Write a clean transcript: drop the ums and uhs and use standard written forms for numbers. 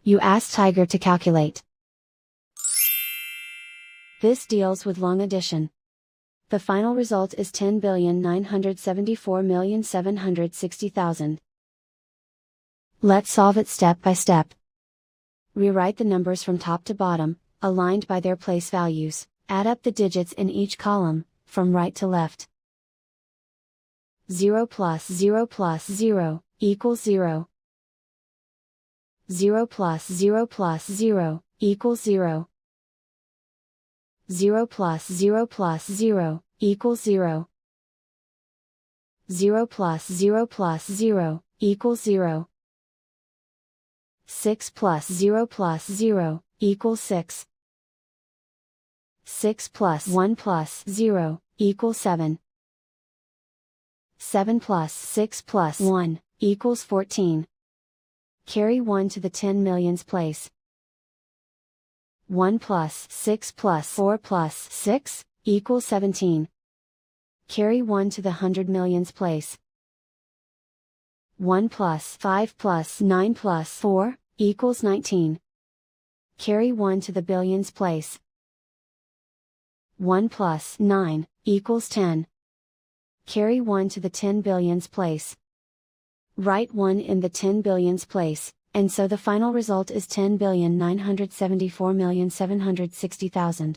You ask Tiger to calculate. This deals with long addition. The final result is 10,974,760,000. Let's solve it step by step. Rewrite the numbers from top to bottom, aligned by their place values. Add up the digits in each column, from right to left. 0 plus 0 plus 0, equals 0. 0 plus 0 plus 0, equals 0. 0 plus 0 plus 0, equals 0. 0 plus 0 plus 0, equals 0. 6 plus 0 plus 0, equals 6. 6 plus 1 plus 0, equals 7. 7 plus 6 plus 1, equals 14. Carry 1 to the 10 millions place. 1 plus 6 plus 4 plus 6, equals 17. Carry 1 to the 100 millions place. 1 plus 5 plus 9 plus 4, equals 19. Carry 1 to the billions place. 1 plus 9, equals 10. Carry 1 to the 10 billions place. Write 1 in the 10 billions place, and so the final result is 10,974,760,000.